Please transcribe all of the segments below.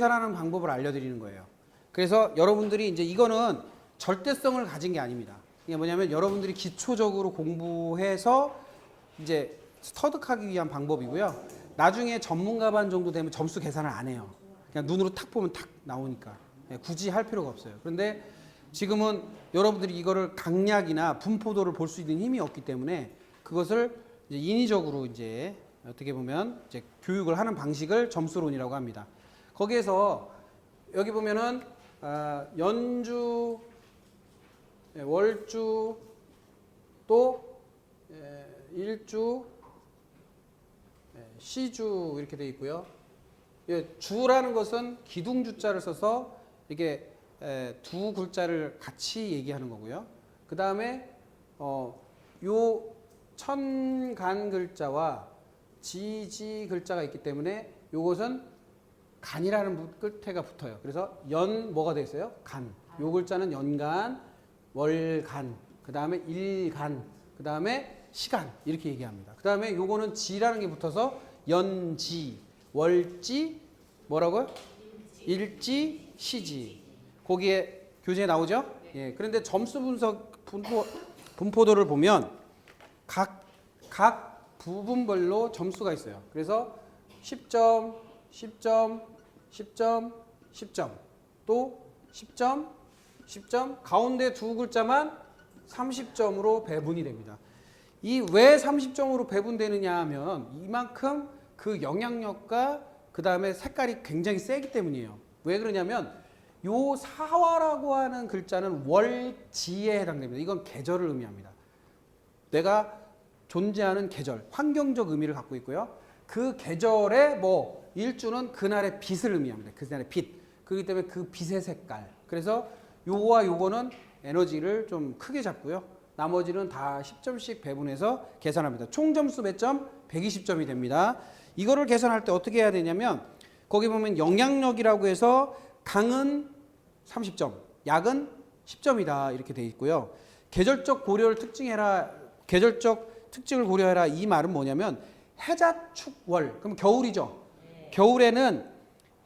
계산하는 방법을 알려드리는 거예요. 그래서 여러분들이 이제 이거는 절대성을 가진 게 아닙니다. 이게 뭐냐면 여러분들이 기초적으로 공부해서 이제 터득하기 위한 방법이고요. 나중에 전문가반 정도 되면 점수 계산을 안 해요. 그냥 눈으로 탁 보면 탁 나오니까 굳이 할 필요가 없어요. 그런데 지금은 여러분들이 이거를 강약이나 분포도를 볼 수 있는 힘이 없기 때문에 그것을 이제 인위적으로 이제 어떻게 보면 이제 교육을 하는 방식을 점수론이라고 합니다. 거기에서 여기 보면은 연주, 월주, 또 일주, 시주 이렇게 되어 있고요. 주라는 것은 기둥주자를 써서 이게 두 글자를 같이 얘기하는 거고요. 그 다음에 요 천간 글자와 지지 글자가 있기 때문에 요것은 간이라는 끝에가 붙어요. 그래서 뭐가 되어 있어요? 간. 요 글자는 연간, 월간, 그 다음에 일간, 그 다음에 시간 이렇게 얘기합니다. 그 다음에 요거는 지라는 게 붙어서 연지, 월지, 뭐라고요? 일지, 시지. 거기에 교재에 나오죠? 예. 그런데 점수 분포도를 보면 각 부분별로 점수가 있어요. 그래서 10점, 10점, 10점, 10점, 또 10점, 10점, 가운데 두 글자만 30점으로 배분이 됩니다. 이 왜 30점으로 배분되느냐 하면 이만큼 그 영향력과 그 다음에 색깔이 굉장히 세기 때문이에요. 왜 그러냐면 요 사화라고 하는 글자는 월지에 해당됩니다. 이건 계절을 의미합니다. 내가 존재하는 계절, 환경적 의미를 갖고 있고요. 그 계절의 일주는 그날의 빛을 의미합니다. 그날의 빛. 그렇기 때문에 그 빛의 색깔. 그래서 요거와 요거는 에너지를 좀 크게 잡고요. 나머지는 다 10점씩 배분해서 계산합니다. 총 점수 몇 점? 120점이 됩니다. 이거를 계산할 때 어떻게 해야 되냐면 거기 보면 영향력이라고 해서 강은 30점, 약은 10점이다 이렇게 돼 있고요. 계절적 특징을 고려해라 이 말은 뭐냐면 해자축월. 그럼 겨울이죠. 겨울에는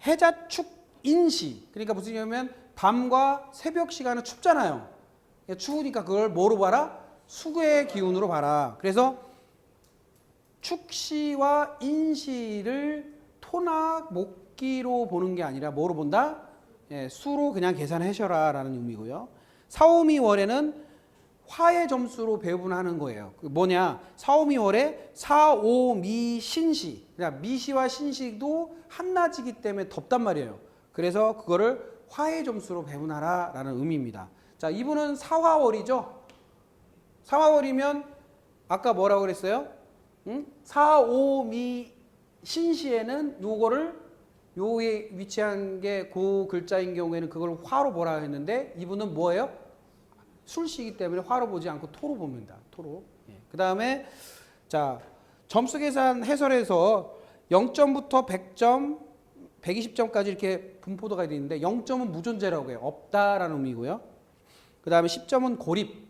해자축인시. 그러니까 무슨 얘기냐면 밤과 새벽 시간은 춥잖아요. 추우니까 그걸 뭐로 봐라? 수구의 기운으로 봐라. 그래서 축시와 인시를 토낙 목기로 보는 게 아니라 뭐로 본다? 수로 그냥 계산하셔라 라는 의미고요. 사오미월에는 화의 점수로 배분하는 거예요. 뭐냐? 사오미월에 사오미신시. 그러니까 미시와 신시도 한낮이기 때문에 덥단 말이에요. 그래서 그거를 화의 점수로 배분하라 라는 의미입니다. 자, 이분은 사화월이죠. 사화월이면 아까 뭐라고 그랬어요? 사오미신시에는 요거를 요에 위치한 게 그 글자인 경우에는 그걸 화로 보라 했는데 이분은 뭐예요? 술시이기 때문에 화로 보지 않고 토로 봅니다. 토로. 그 다음에 자 점수 계산 해설에서 0점부터 100점, 120점까지 이렇게 분포도가 있는데 0점은 무존재라고 해요. 없다라는 의미고요. 그 다음에 10점은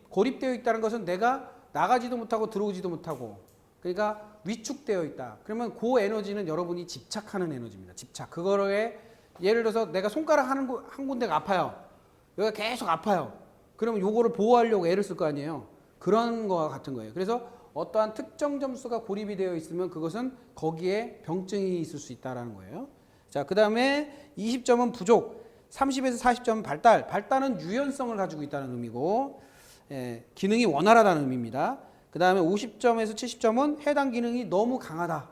고립되어 있다는 것은 내가 나가지도 못하고 들어오지도 못하고 그러니까 위축되어 있다. 그러면 그 에너지는 여러분이 집착하는 에너지입니다. 집착. 그거에 예를 들어서 내가 손가락 한 군데가 아파요. 여기가 계속 아파요. 그러면 요거를 보호하려고 애를 쓸 거 아니에요. 그런 거와 같은 거예요. 그래서 어떠한 특정 점수가 고립이 되어 있으면 그것은 거기에 병증이 있을 수 있다는 거예요. 자, 그 다음에 20점은 부족, 30에서 40점은 발달. 발달은 유연성을 가지고 있다는 의미고 기능이 원활하다는 의미입니다. 그 다음에 50점에서 70점은 해당 기능이 너무 강하다.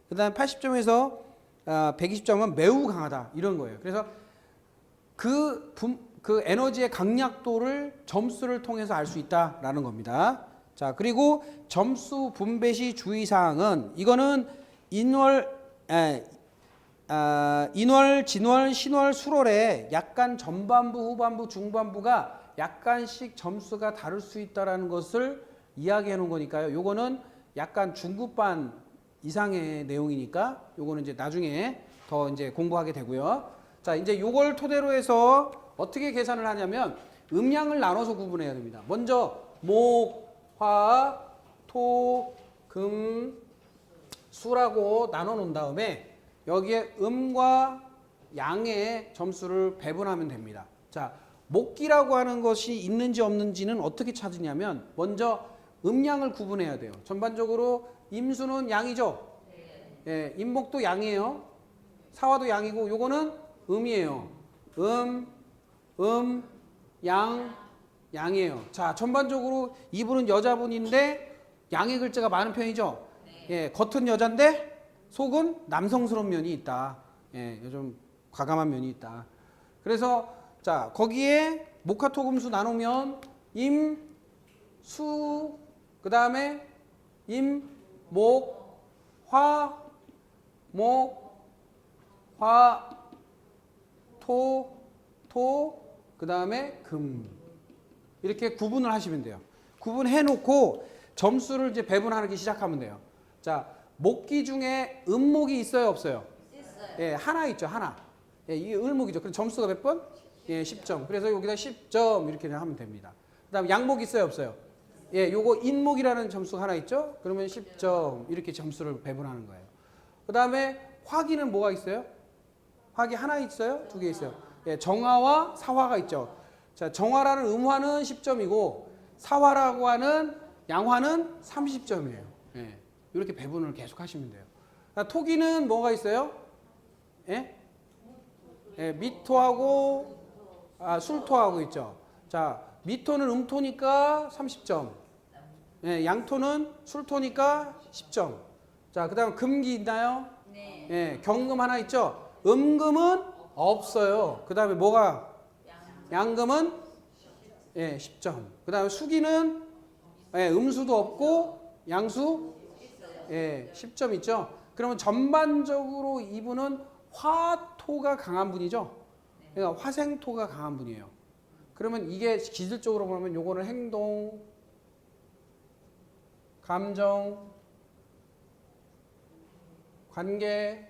그 다음에 80점에서 120점은 매우 강하다. 이런 거예요. 그래서 그 에너지의 강약도를 점수를 통해서 알 수 있다라는 겁니다. 자, 그리고 점수 분배 시 주의사항은 이거는 인월, 진월, 신월, 수월에 약간 전반부, 후반부, 중반부가 약간씩 점수가 다를 수 있다라는 것을 이야기해 놓은 거니까요. 요거는 약간 중급반 이상의 내용이니까 요거는 이제 나중에 더 이제 공부하게 되고요. 자, 이제 요걸 토대로 해서 어떻게 계산을 하냐면 음양을 나눠서 구분해야 됩니다. 먼저 목, 화, 토, 금, 수라고 나눠 놓은 다음에 여기에 음과 양의 점수를 배분하면 됩니다. 자, 목기라고 하는 것이 있는지 없는지는 어떻게 찾으냐면 먼저 음양을 구분해야 돼요. 전반적으로 임수는 양이죠. 예, 임목도 양이에요. 사화도 양이고 요거는 음이에요. 양이에요. 자, 전반적으로 이분은 여자분인데 양의 글자가 많은 편이죠. 예, 겉은 여잔데 속은 남성스러운 면이 있다. 예, 좀 과감한 면이 있다. 그래서 자, 거기에 목화토금수 나누면 임, 수, 그 다음에 임, 목, 화, 토, 그 다음에 금. 이렇게 구분을 하시면 돼요. 구분해 놓고 점수를 이제 배분하기 시작하면 돼요. 자, 목기 중에 음목이 있어요, 없어요? 있어요. 예, 하나 있죠, 하나. 예, 이게 을목이죠. 그럼 점수가 몇 번? 예, 10점. 그래서 여기다 10점 이렇게 하면 됩니다. 그 다음 양목 있어요, 없어요? 예, 요거 인목이라는 점수가 하나 있죠? 그러면 10점 이렇게 점수를 배분하는 거예요. 그 다음에 화기는 뭐가 있어요? 화기 하나 있어요? 두 개 있어요? 예, 정화와 사화가 있죠. 자, 정화라는 음화는 10점이고 사화라고 하는 양화는 30점이에요. 예, 이렇게 배분을 계속 하시면 돼요. 자, 토기는 뭐가 있어요? 예? 예, 미토하고 술토하고 있죠. 자, 미토는 음토니까 30점. 예, 양토는 술토니까 10점. 자, 그다음 금기 있나요? 네. 예, 경금 하나 있죠. 음금은 없어요. 그다음에 뭐가? 양금은 예, 10점. 그다음에 수기는 예, 음수도 없고 양수 예, 10점 있죠. 그러면 전반적으로 이분은 화토가 강한 분이죠. 그러니까 화생토가 강한 분이에요. 그러면 이게 기술적으로 보면 요거는 행동, 감정, 관계,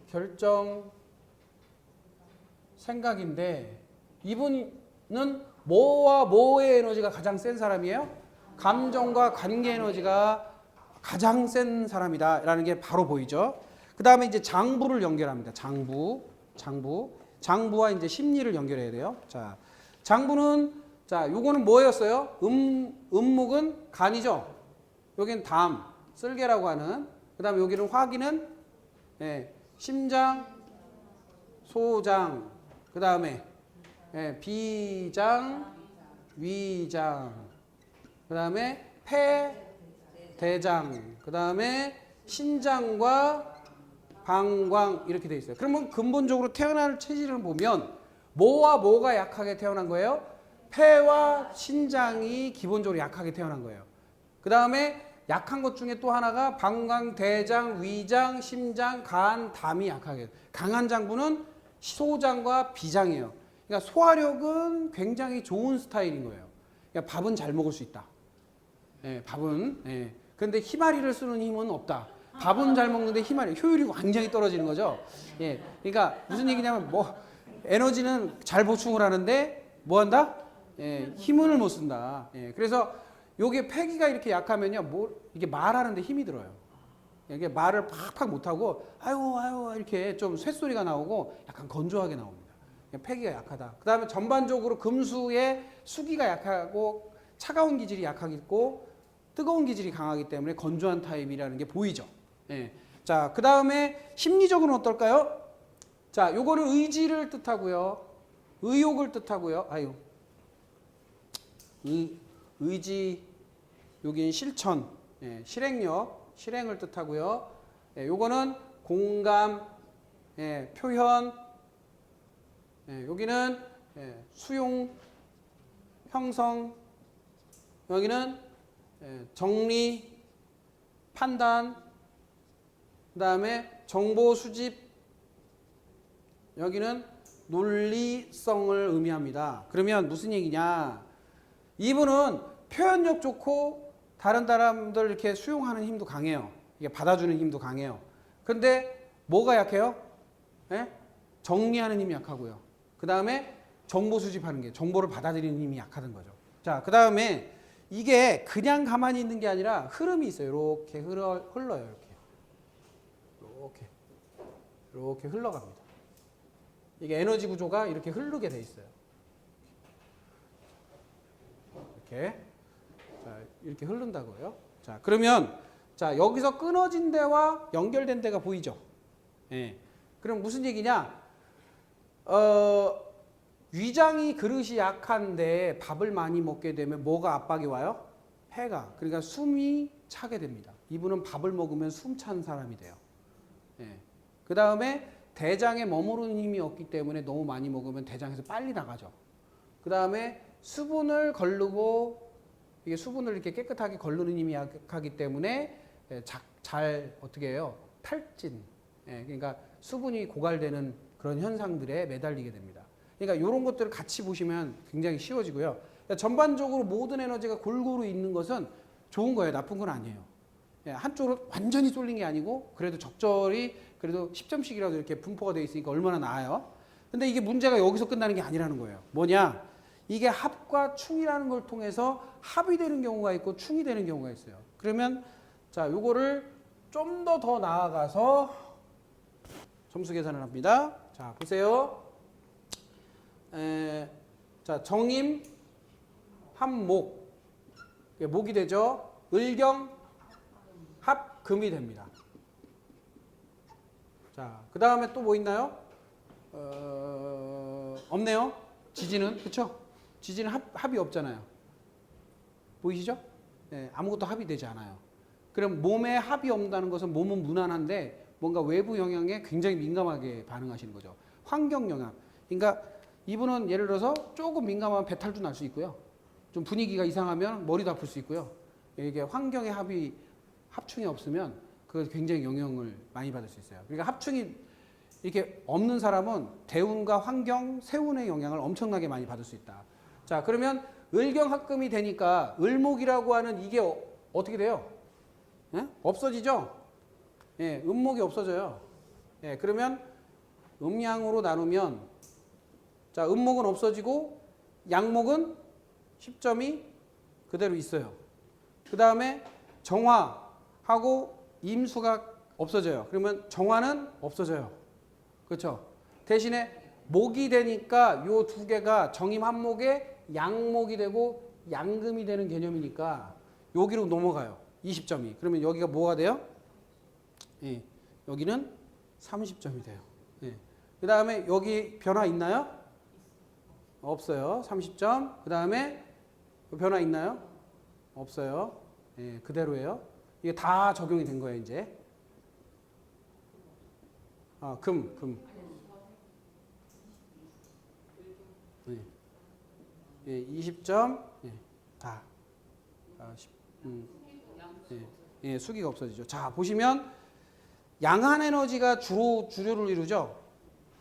결정, 생각인데 이분은 뭐와 뭐의 에너지가 가장 센 사람이에요? 감정과 관계 에너지가 가장 센 사람이다라는 게 바로 보이죠. 그 다음에 이제 장부를 연결합니다. 장부와 이제 심리를 연결해야 돼요. 자, 장부는 자, 요거는 뭐였어요? 음목은 간이죠. 여기는 담, 쓸개라고 하는. 그다음에 여기는 화기는 예, 심장, 소장. 그다음에 예, 비장, 위장. 그다음에 폐, 대장. 그다음에 신장과 방광 이렇게 돼 있어요. 그러면 근본적으로 태어날 체질을 보면 뭐와 뭐가 약하게 태어난 거예요? 폐와 신장이 기본적으로 약하게 태어난 거예요. 그 다음에 약한 것 중에 또 하나가 방광, 대장, 위장, 심장, 간, 담이 약하게. 강한 장부는 소장과 비장이에요. 그러니까 소화력은 굉장히 좋은 스타일인 거예요. 그러니까 밥은 잘 먹을 수 있다. 예, 밥은. 예. 그런데 희마리를 쓰는 힘은 없다. 밥은 잘 먹는데 희마리 효율이 완전히 떨어지는 거죠. 예, 그러니까 무슨 얘기냐면 뭐 에너지는 잘 보충을 하는데 뭐 한다? 예, 힘을 못 쓴다. 예, 그래서 요게 폐기가 이렇게 약하면요, 뭐 이게 말하는데 힘이 들어요. 이게 말을 팍팍 못 하고 아유 이렇게 좀 쇳소리가 나오고 약간 건조하게 나옵니다. 폐기가 약하다. 그 다음에 전반적으로 금수의 수기가 약하고 차가운 기질이 약하고 뜨거운 기질이 강하기 때문에 건조한 타입이라는 게 보이죠. 예. 자, 그 다음에 심리적으로는 어떨까요? 자, 요거는 의지를 뜻하고요. 의욕을 뜻하고요. 의지, 여긴 실천, 예, 실행력, 실행을 뜻하고요. 예, 요거는 공감, 예, 표현, 예, 여기는 예, 수용, 형성, 여기는 예, 정리, 판단, 그 다음에 정보 수집, 여기는 논리성을 의미합니다. 그러면 무슨 얘기냐? 이분은 표현력 좋고 다른 사람들 이렇게 수용하는 힘도 강해요. 이게 받아주는 힘도 강해요. 그런데 뭐가 약해요? 예? 정리하는 힘이 약하고요. 그 다음에 정보 수집하는 게, 정보를 받아들이는 힘이 약하던 거죠. 자, 그 다음에 이게 그냥 가만히 있는 게 아니라 흐름이 있어요. 이렇게 흘러요. 이렇게 흘러갑니다. 이게 에너지 구조가 이렇게 흐르게 돼 있어요. 이렇게. 자, 이렇게 흐른다고요. 자, 그러면 자, 여기서 끊어진 데와 연결된 데가 보이죠? 예. 그럼 무슨 얘기냐? 위장이 그릇이 약한데 밥을 많이 먹게 되면 뭐가 압박이 와요? 폐가. 그러니까 숨이 차게 됩니다. 이분은 밥을 먹으면 숨 찬 사람이 돼요. 예. 그 다음에 대장에 머무르는 힘이 없기 때문에 너무 많이 먹으면 대장에서 빨리 나가죠. 그 다음에 수분을 걸르고 이게 수분을 이렇게 깨끗하게 걸르는 힘이 약하기 때문에 잘 어떻게 해요? 탈진. 예. 그러니까 수분이 고갈되는 그런 현상들에 매달리게 됩니다. 그러니까 이런 것들을 같이 보시면 굉장히 쉬워지고요. 그러니까 전반적으로 모든 에너지가 골고루 있는 것은 좋은 거예요. 나쁜 건 아니에요. 한쪽으로 완전히 쏠린 게 아니고 그래도 적절히 그래도 10점씩이라도 이렇게 분포가 되어 있으니까 얼마나 나아요. 근데 이게 문제가 여기서 끝나는 게 아니라는 거예요. 뭐냐? 이게 합과 충이라는 걸 통해서 합이 되는 경우가 있고 충이 되는 경우가 있어요. 그러면 자, 요거를 좀 더 나아가서 점수 계산을 합니다. 자, 보세요. 자, 정임, 합목. 목이 되죠. 을경, 합금이 됩니다. 자, 그 다음에 또 뭐 있나요? 없네요. 지지는, 그쵸? 지지는 합이 없잖아요. 보이시죠? 네, 아무것도 합이 되지 않아요. 그럼 몸에 합이 없다는 것은 몸은 무난한데 뭔가 외부 영향에 굉장히 민감하게 반응하시는 거죠. 환경 영향. 그러니까 이분은 예를 들어서 조금 민감하면 배탈도 날 수 있고요. 좀 분위기가 이상하면 머리도 아플 수 있고요. 이게 환경의 합충이 없으면 그 굉장히 영향을 많이 받을 수 있어요. 그러니까 합충이 이렇게 없는 사람은 대운과 환경, 세운의 영향을 엄청나게 많이 받을 수 있다. 자, 그러면 을경합금이 되니까 을목이라고 하는 이게 어떻게 돼요? 예? 없어지죠? 예, 음목이 없어져요. 예, 그러면 음양으로 나누면 자, 음목은 없어지고 양목은 10점이 그대로 있어요. 그 다음에 정화하고 임수가 없어져요. 그러면 정화는 없어져요. 그렇죠? 대신에 목이 되니까 요 두 개가 정임 한목에 양목이 되고 양금이 되는 개념이니까 여기로 넘어가요. 20점이. 그러면 여기가 뭐가 돼요? 예, 여기는 30점이 돼요. 예. 그 다음에 여기 변화 있나요? 없어요. 30점. 그 다음에 변화 있나요? 없어요. 예, 그대로예요. 이게 다 적용이 된 거예요, 이제. 아, 금. 예. 예, 20점. 예, 다. 아, 예, 수기가 없어지죠. 자, 보시면 양한 에너지가 주류를 이루죠.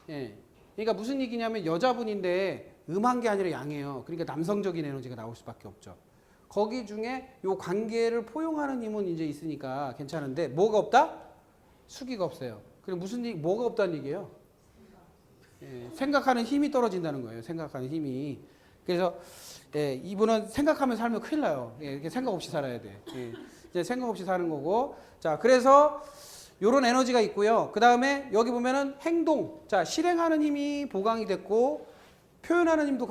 예. 그러니까 무슨 얘기냐면 여자분인데 음한 게 아니라 양이에요. 그러니까 남성적인 에너지가 나올 수밖에 없죠. 거기 중에 요 관계를 포용하는 힘은 이제 있으니까 괜찮은데 뭐가 없다? 수기가 없어요. 그럼 뭐가 없다는 얘기예요? 예, 생각하는 힘이 떨어진다는 거예요. 생각하는 힘이. 그래서 예, 이분은 생각하면 살면 큰일 나요. 예, 이렇게 생각 없이 살아야 돼. 예, 이제 생각 없이 사는 거고. 자, 그래서 요런 에너지가 있고요. 그 다음에 여기 보면은 행동. 자, 실행하는 힘이 보강이 됐고, 표현하는 힘도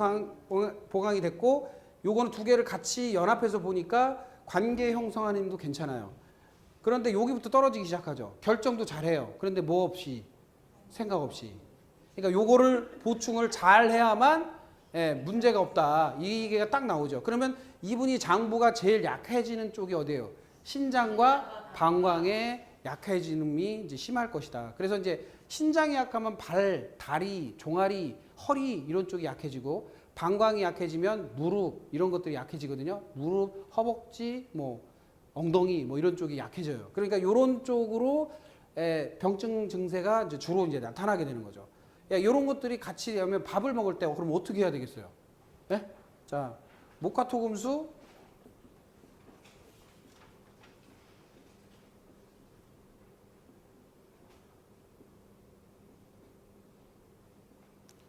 보강이 됐고, 요거는 두 개를 같이 연합해서 보니까 관계 형성하는 힘도 괜찮아요. 그런데 여기부터 떨어지기 시작하죠. 결정도 잘해요. 그런데 뭐 없이, 생각 없이. 그러니까 요거를 보충을 잘 해야만 예, 문제가 없다. 이게 딱 나오죠. 그러면 이분이 장부가 제일 약해지는 쪽이 어디예요? 신장과 방광에 약해짐이 이제 심할 것이다. 그래서 이제 신장이 약하면 발, 다리, 종아리, 허리 이런 쪽이 약해지고 방광이 약해지면 무릎 이런 것들이 약해지거든요. 무릎, 허벅지, 뭐 엉덩이 뭐 이런 쪽이 약해져요. 그러니까 이런 쪽으로 병증 증세가 이제 주로 이제 나타나게 되는 거죠. 야, 이런 것들이 같이 하면 밥을 먹을 때 그럼 어떻게 해야 되겠어요? 네? 자, 목화토금수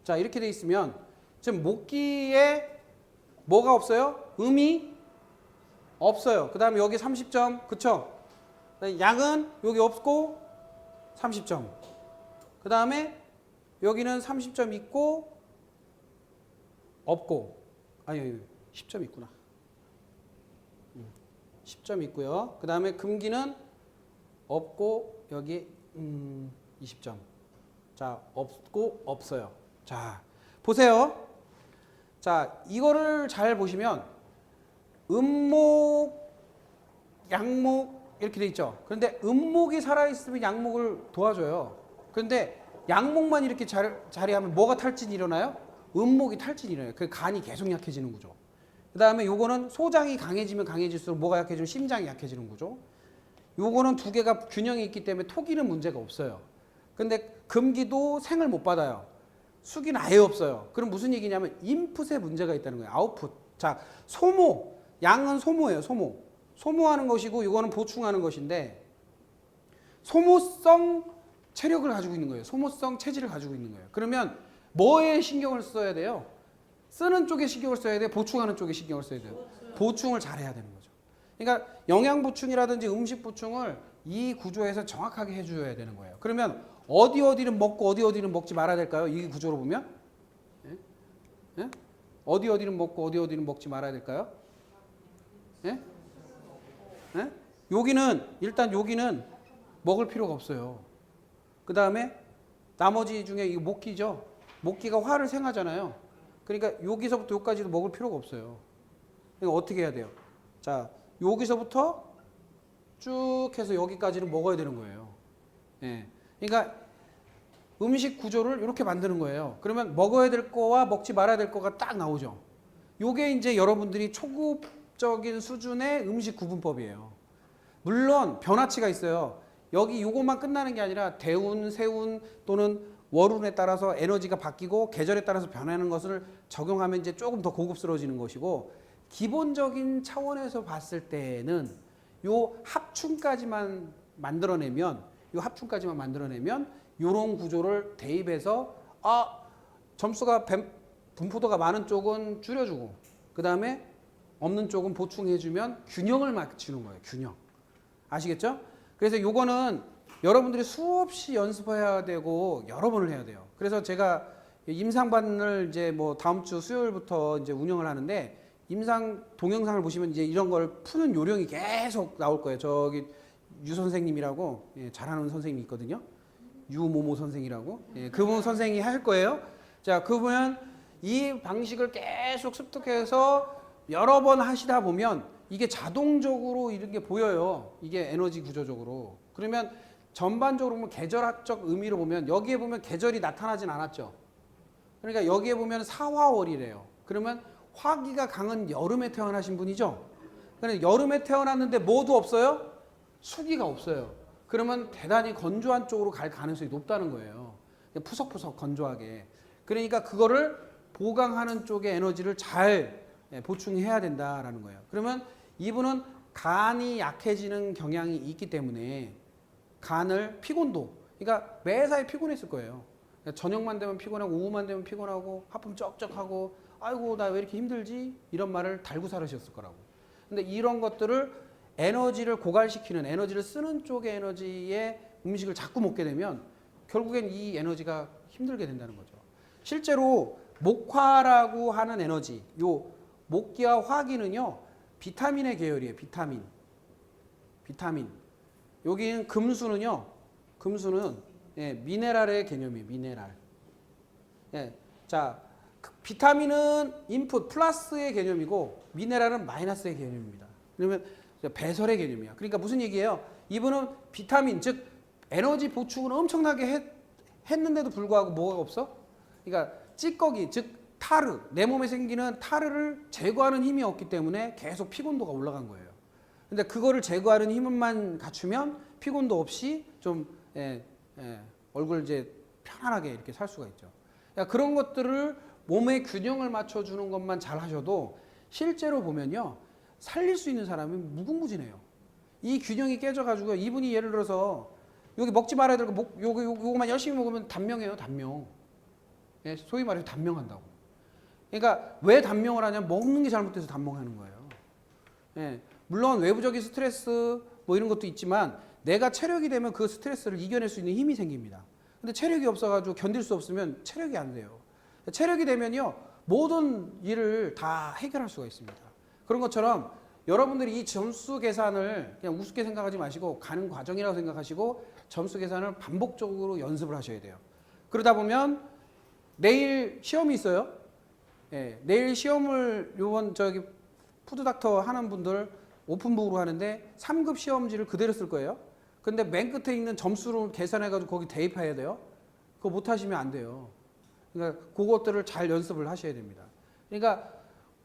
자, 이렇게 돼 있으면 지금 목기에 뭐가 없어요? 음이 없어요. 그 다음에 여기 30점. 그쵸? 양은 여기 없고 30점. 그 다음에 여기는 30점 있고 없고, 아니 10점 있구나. 10점 있고요. 그 다음에 금기는 없고 여기 20점. 자, 없고 없어요. 자, 보세요. 자, 이거를 잘 보시면 음목, 양목 이렇게 돼 있죠. 그런데 음목이 살아있으면 양목을 도와줘요. 그런데 양목만 이렇게 자리하면 뭐가 탈진이 일어나요? 음목이 탈진이 일어나요. 그 간이 계속 약해지는 구조. 그 다음에 요거는 소장이 강해지면 강해질수록 뭐가 약해지면 심장이 약해지는 구조. 요거는 두 개가 균형이 있기 때문에 토기는 문제가 없어요. 근데 금기도 생을 못 받아요. 수기는 아예 없어요. 그럼 무슨 얘기냐면 인풋에 문제가 있다는 거예요. 아웃풋. 자, 소모. 양은 소모예요. 소모. 소모하는 것이고 이거는 보충하는 것인데 소모성 체력을 가지고 있는 거예요. 소모성 체질을 가지고 있는 거예요. 그러면 뭐에 신경을 써야 돼요? 쓰는 쪽에 신경을 써야 돼요? 보충하는 쪽에 신경을 써야 돼요? 보충을 잘해야 되는 거죠. 그러니까 영양 보충이라든지 음식 보충을 이 구조에서 정확하게 해줘야 되는 거예요. 그러면 어디는 먹고 어디는 먹지 말아야 될까요? 이 구조로 보면? 예? 예? 어디는 먹고 어디는 먹지 말아야 될까요? 예? 예? 일단 여기는 먹을 필요가 없어요. 그 다음에 나머지 중에 이 목기죠. 목기가 화를 생하잖아요. 그러니까 여기서부터 여기까지도 먹을 필요가 없어요. 그러니까 어떻게 해야 돼요? 자, 여기서부터 쭉 해서 여기까지는 먹어야 되는 거예요. 예. 그러니까 음식 구조를 이렇게 만드는 거예요. 그러면 먹어야 될 거와 먹지 말아야 될 거가 딱 나오죠. 요게 이제 여러분들이 초급적인 수준의 음식 구분법이에요. 물론 변화치가 있어요. 여기 요것만 끝나는 게 아니라 대운, 세운 또는 월운에 따라서 에너지가 바뀌고 계절에 따라서 변하는 것을 적용하면 이제 조금 더 고급스러워지는 것이고, 기본적인 차원에서 봤을 때는 요 합충까지만 만들어내면 요런 구조를 대입해서 점수가 분포도가 많은 쪽은 줄여주고 그 다음에 없는 쪽은 보충해주면 균형을 맞추는 거예요. 균형. 아시겠죠? 그래서 요거는 여러분들이 수없이 연습해야 되고 여러 번을 해야 돼요. 그래서 제가 임상반을 이제 뭐 다음 주 수요일부터 이제 운영을 하는데, 임상 동영상을 보시면 이제 이런 걸 푸는 요령이 계속 나올 거예요. 저기 유 선생님이라고 잘하는 선생님이 있거든요. 유모모 선생이라고. 그분 선생이 할 거예요. 자, 그분은 이 방식을 계속 습득해서 여러 번 하시다 보면 이게 자동적으로 이런 게 보여요. 이게 에너지 구조적으로. 그러면 전반적으로 보면 계절학적 의미로 보면 여기에 보면 계절이 나타나진 않았죠. 그러니까 여기에 보면 사화월이래요. 그러면 화기가 강한 여름에 태어나신 분이죠. 그런데 여름에 태어났는데 뭐도 없어요? 수기가 없어요. 그러면 대단히 건조한 쪽으로 갈 가능성이 높다는 거예요. 푸석푸석 건조하게. 그러니까 그거를 보강하는 쪽의 에너지를 잘 보충해야 된다라는 거예요. 그러면 이분은 간이 약해지는 경향이 있기 때문에 간을 피곤도, 그러니까 매사에 피곤했을 거예요. 그러니까 저녁만 되면 피곤하고 오후만 되면 피곤하고 하품 쩍쩍하고 아이고 나 왜 이렇게 힘들지? 이런 말을 달고 살으셨을 거라고. 근데 이런 것들을 에너지를 고갈시키는, 에너지를 쓰는 쪽의 에너지의 음식을 자꾸 먹게 되면 결국엔 이 에너지가 힘들게 된다는 거죠. 실제로 목화라고 하는 에너지, 요 목기와 화기는요 비타민의 계열이에요. 비타민. 여기는 금수는 미네랄의 개념이에요. 미네랄. 자, 비타민은 인풋 플러스의 개념이고 미네랄은 마이너스의 개념입니다. 그러면 배설의 개념이야. 그러니까 무슨 얘기예요? 이분은 비타민, 즉 에너지 보충을 엄청나게 했는데도 불구하고 뭐가 없어? 그러니까 찌꺼기, 즉 타르, 내 몸에 생기는 타르를 제거하는 힘이 없기 때문에 계속 피곤도가 올라간 거예요. 근데 그거를 제거하는 힘만 갖추면 피곤도 없이 좀 얼굴 이제 편안하게 이렇게 살 수가 있죠. 그러니까 그런 것들을 몸의 균형을 맞춰주는 것만 잘 하셔도 실제로 보면요 살릴 수 있는 사람이 무궁무진해요. 이 균형이 깨져가지고 이분이 예를 들어서 여기 먹지 말아야 될 거 요거만 열심히 먹으면 단명해요. 단명. 소위 말해서 단명한다고. 그러니까 왜 단명을 하냐면 먹는 게 잘못돼서 단명하는 거예요. 물론 외부적인 스트레스 뭐 이런 것도 있지만 내가 체력이 되면 그 스트레스를 이겨낼 수 있는 힘이 생깁니다. 근데 체력이 없어가지고 견딜 수 없으면 체력이 안 돼요. 체력이 되면요 모든 일을 다 해결할 수가 있습니다. 그런 것처럼 여러분들이 이 점수 계산을 그냥 우습게 생각하지 마시고 가는 과정이라고 생각하시고 점수 계산을 반복적으로 연습을 하셔야 돼요. 그러다 보면 내일 시험이 있어요. 예, 내일 시험을 요번 저기 푸드닥터 하는 분들 오픈북으로 하는데 3급 시험지를 그대로 쓸 거예요. 근데 맨 끝에 있는 점수를 계산해가지고 거기 대입해야 돼요. 그거 못하시면 안 돼요. 그러니까 그것들을 잘 연습을 하셔야 됩니다. 그러니까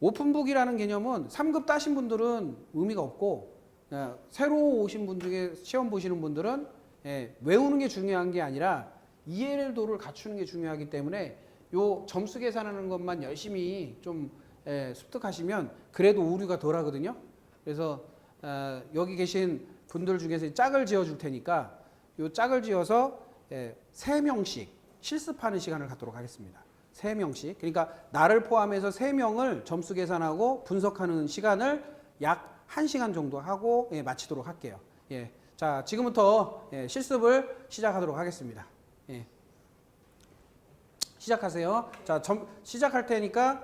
오픈북이라는 개념은 3급 따신 분들은 의미가 없고 새로 오신 분 중에 시험 보시는 분들은 외우는 게 중요한 게 아니라 이해도를 갖추는 게 중요하기 때문에 요 점수 계산하는 것만 열심히 좀 습득하시면 그래도 오류가 덜 하거든요. 그래서 여기 계신 분들 중에서 짝을 지어 줄 테니까 요 짝을 지어서 3명씩 실습하는 시간을 갖도록 하겠습니다. 3명씩. 그러니까 나를 포함해서 3명을 점수 계산하고 분석하는 시간을 약 1시간 정도 하고 마치도록 할게요. 예. 자, 지금부터 실습을 시작하도록 하겠습니다. 예. 시작하세요. 자, 시작할 테니까